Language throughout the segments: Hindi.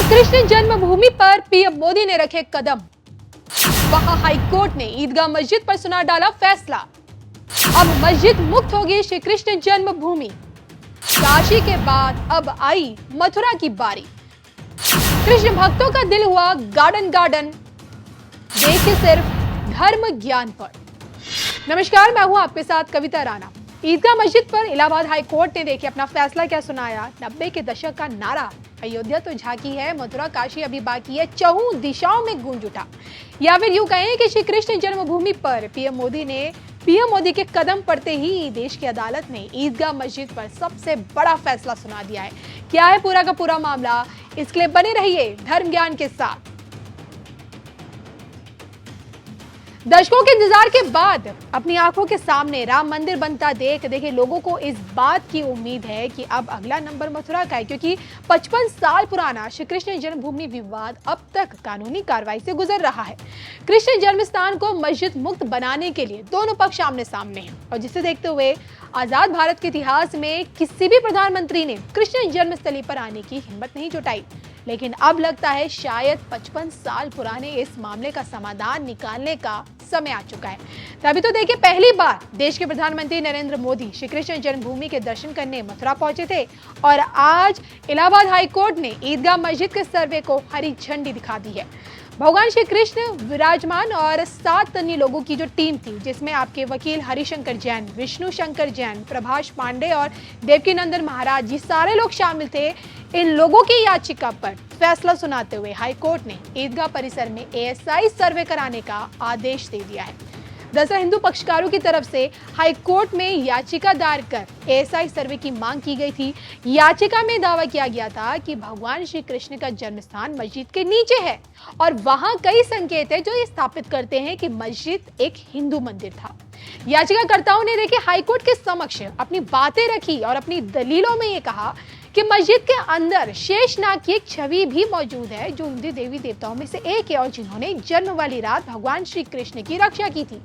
कृष्ण जन्मभूमि पर पीएम मोदी ने रखे कदम। वहां हाईकोर्ट ने ईदगाह मस्जिद पर सुना डाला फैसला। अब मस्जिद मुक्त होगी श्री कृष्ण जन्मभूमि। काशी के बाद अब आई मथुरा की बारी। कृष्ण भक्तों का दिल हुआ गार्डन गार्डन। देखिए सिर्फ धर्म ज्ञान पर। नमस्कार, मैं हूं आपके साथ कविता राणा। ईदगाह मस्जिद पर इलाहाबाद हाई कोर्ट ने देखिए अपना फैसला क्या सुनाया। 90 के दशक का नारा अयोध्या तो झांकी है, मथुरा काशी अभी बाकी है, चहुं दिशाओं में गूंज उठा। या फिर यूं कहें कि श्री कृष्ण जन्मभूमि पर पीएम मोदी के कदम पड़ते ही देश की अदालत ने ईदगाह मस्जिद पर सबसे बड़ा फैसला सुना दिया है। क्या है पूरा का पूरा मामला, इसके लिए बने रहिए धर्म ज्ञान के साथ। दशकों के इंतजार के बाद अपनी आंखों के सामने राम मंदिर बनता देखिए लोगों को इस बात की उम्मीद है कि अब अगला नंबर मथुरा का है, क्योंकि 55 साल पुराना श्री कृष्ण जन्मभूमि विवाद अब तक कानूनी कार्रवाई से गुजर रहा है। कृष्ण जन्मस्थान को मस्जिद मुक्त बनाने के लिए दोनों पक्ष आमने सामने हैं, और जिसे देखते हुए आजाद भारत के इतिहास में किसी भी प्रधानमंत्री ने कृष्ण जन्मस्थली पर आने की हिम्मत नहीं जुटाई। लेकिन अब लगता है शायद 55 साल पुराने इस मामले का समाधान निकालने का समय आ चुका है। तभी तो देखिए पहली बार देश के प्रधानमंत्री नरेंद्र मोदी श्री कृष्ण जन्मभूमि के दर्शन करने मथुरा पहुंचे थे, और आज इलाहाबाद हाई कोर्ट ने ईदगाह मस्जिद के सर्वे को हरी झंडी दिखा दी है। भगवान श्री कृष्ण विराजमान और 7 अन्य लोगों की जो टीम थी, जिसमें आपके वकील हरिशंकर जैन, विष्णु शंकर जैन, प्रभाष पांडे और देवकीनंदन महाराज, ये सारे लोग शामिल थे। इन लोगों की याचिका पर फैसला सुनाते हुए हाई कोर्ट ने ईदगाह परिसर में एएसआई सर्वे कराने का आदेश दे दिया है। दरअसल हिंदू पक्षकारों की तरफ से हाई कोर्ट में याचिका दायर कर एएसआई सर्वे की मांग की गई थी। याचिका में दावा किया गया था कि भगवान श्री कृष्ण का जन्मस्थान मस्जिद के नीचे है, और वहां कई संकेत है जो ये स्थापित करते हैं कि मस्जिद एक हिंदू मंदिर था। याचिकाकर्ताओं ने देखिए हाईकोर्ट के समक्ष अपनी बातें रखी और अपनी दलीलों में ये कहा कि मस्जिद के अंदर शेषनाग की एक छवि भी मौजूद है, जो हिंदू देवी देवताओं में से एक है और जिन्होंने जन्म वाली रात भगवान श्री कृष्ण की रक्षा की थी।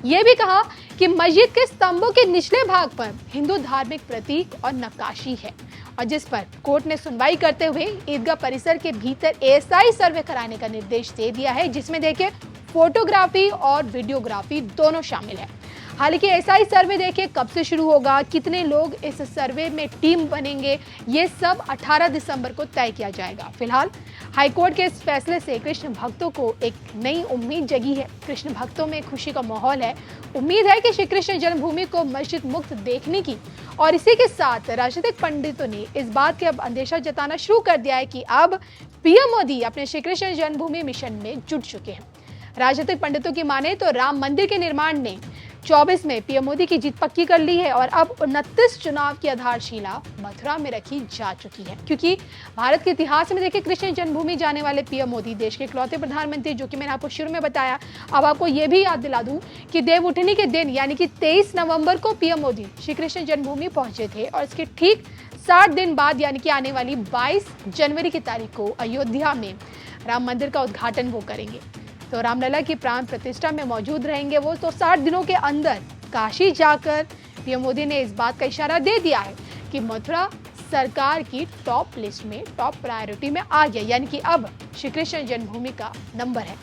यह भी कहा कि मस्जिद के स्तंभों के निचले भाग पर हिंदू धार्मिक प्रतीक और नक्काशी है, और जिस पर कोर्ट ने सुनवाई करते हुए ईदगाह परिसर के भीतर एएसआई सर्वे कराने का निर्देश दे दिया है, जिसमें देखिए फोटोग्राफी और वीडियोग्राफी दोनों शामिल है। हालांकि एएसआई सर्वे देखिए कब से शुरू होगा, कितने लोग इस सर्वे में टीम बनेंगे, ये सब 18 दिसंबर को तय किया जाएगा। फिलहाल हाईकोर्ट के इस फैसले से कृष्ण भक्तों को एक नई उम्मीद जगी है। कृष्ण भक्तों में खुशी का माहौल है। उम्मीद है कि श्री कृष्ण जन्मभूमि को मस्जिद मुक्त देखने की, और इसी के साथ राजनीतिक पंडितों ने इस बात के अब अंदेशा जताना शुरू कर दिया है कि अब पीएम मोदी अपने श्री कृष्ण जन्मभूमि मिशन में जुट चुके हैं। राजनीतिक पंडितों की माने तो राम मंदिर के निर्माण ने 24 में पीएम मोदी की जीत पक्की कर ली है, और अब 29 चुनाव की आधारशिला मथुरा में रखी जा चुकी है। क्योंकि भारत के इतिहास में देखिए कृष्ण जन्मभूमि जाने वाले पीएम मोदी देश के इकलौते प्रधानमंत्री, जो कि मैंने आपको शुरू में बताया। अब आपको ये भी याद दिला दूं कि देव उठनी के दिन यानी कि 23 नवंबर को पीएम मोदी श्री कृष्ण जन्मभूमि पहुंचे थे, और इसके ठीक 60 दिन बाद यानी कि आने वाली 22 जनवरी की तारीख को अयोध्या में राम मंदिर का उद्घाटन वो करेंगे। तो रामलला की प्राण प्रतिष्ठा में मौजूद रहेंगे वो। तो 60 दिनों के अंदर काशी जाकर पीएम मोदी ने इस बात का इशारा दे दिया है कि मथुरा सरकार की टॉप लिस्ट में, टॉप प्रायोरिटी में आ गया, यानी कि अब श्री कृष्ण जन्मभूमि का नंबर है।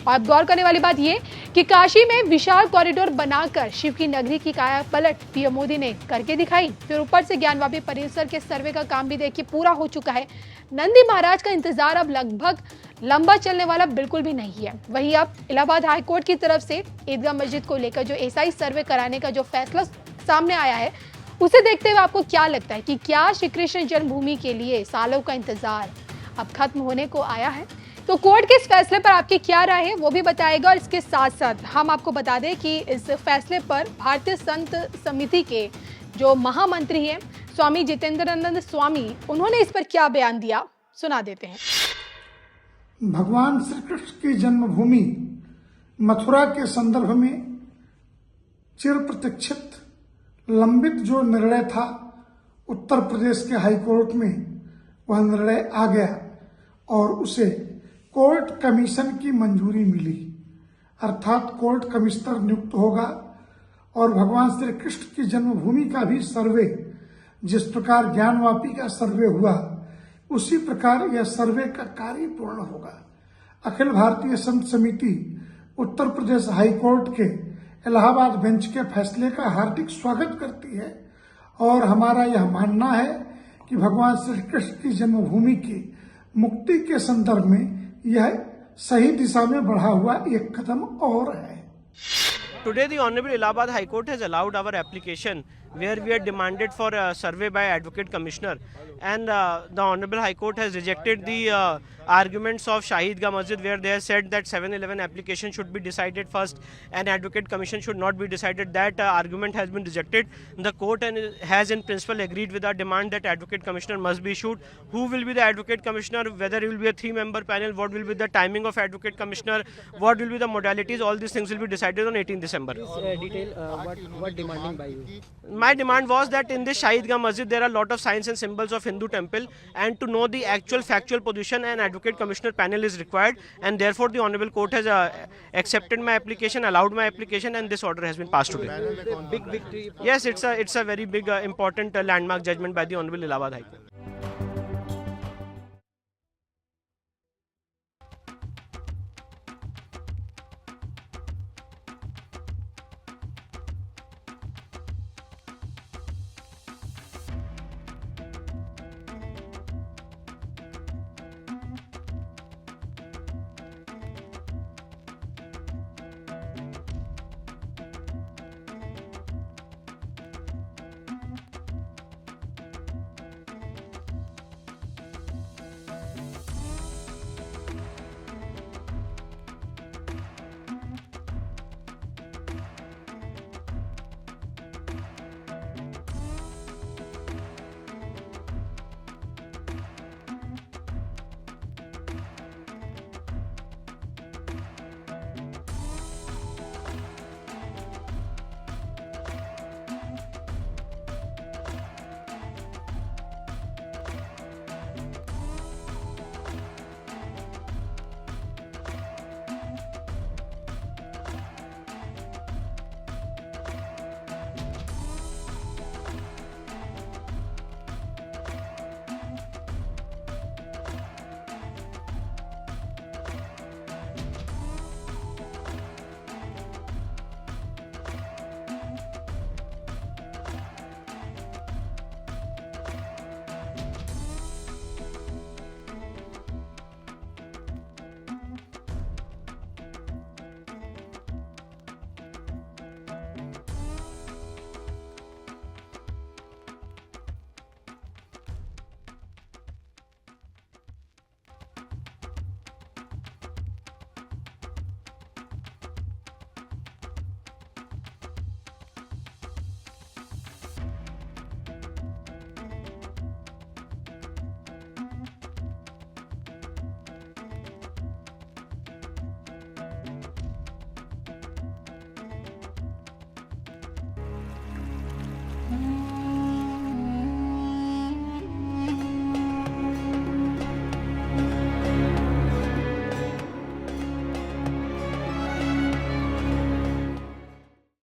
और अब गौर करने वाली बात यह कि काशी में विशाल कॉरिडोर बनाकर शिव की नगरी की काया पलट पीएम मोदी ने करके दिखाई। फिर ऊपर से ज्ञानवापी परिसर के सर्वे का काम भी देखिए पूरा हो चुका है। नंदी महाराज का इंतजार अब लगभग लंबा चलने वाला बिल्कुल भी नहीं है। वहीं अब इलाहाबाद हाईकोर्ट की तरफ से ईदगाह मस्जिद को लेकर जो एएसआई सर्वे कराने का जो फैसला सामने आया है, उसे देखते हुए आपको क्या लगता है कि क्या श्री कृष्ण जन्मभूमि के लिए सालों का इंतजार अब खत्म होने को आया है? तो कोर्ट के इस फैसले पर आपकी क्या राय है वो भी बताएगा। और इसके साथ साथ हम आपको बता दें कि इस फैसले पर भारतीय संत समिति के जो महामंत्री हैं स्वामी जितेंद्रानंद स्वामी, उन्होंने इस पर क्या बयान दिया, सुना देते हैं। भगवान श्री कृष्ण की जन्मभूमि मथुरा के संदर्भ में चिर प्रतीक्षित लंबित जो निर्णय था उत्तर प्रदेश के हाईकोर्ट में, वह निर्णय आ गया और उसे कोर्ट कमीशन की मंजूरी मिली। अर्थात कोर्ट कमिश्नर नियुक्त होगा और भगवान श्री कृष्ण की जन्मभूमि का भी सर्वे, जिस प्रकार ज्ञानवापी का सर्वे हुआ, उसी प्रकार यह सर्वे का कार्य पूर्ण होगा। अखिल भारतीय संत समिति उत्तर प्रदेश हाईकोर्ट के इलाहाबाद बेंच के फैसले का हार्दिक स्वागत करती है और हमारा यह मानना है कि भगवान श्री कृष्ण की जन्मभूमि की मुक्ति के संदर्भ में यह सही दिशा में बढ़ा हुआ एक कदम और है। Today, the Honorable Allahabad High Court has allowed our application where we had demanded for a survey by Advocate Commissioner, and the Honorable High Court has rejected the arguments of Shahid Ga Masjid, where they have said that 7/11 application should be decided first and Advocate Commission should not be decided. That argument has been rejected. The court has in principle agreed with our demand that Advocate Commissioner must be issued. Who will be the Advocate Commissioner, whether it will be a 3-member panel, what will be the timing of Advocate Commissioner, what will be the modalities, all these things will be decided on 18 December. What demanding by you? My demand was that in this Shahid Ga Masjid there are a lot of signs and symbols of Hindu temple, and to know the actual factual position an Advocate Commissioner panel is required, and therefore the Honorable Court has accepted my application, allowed my application, and this order has been passed today. Big victory. Yes, it's a very big important landmark judgment by the Honorable Allahabad High Court.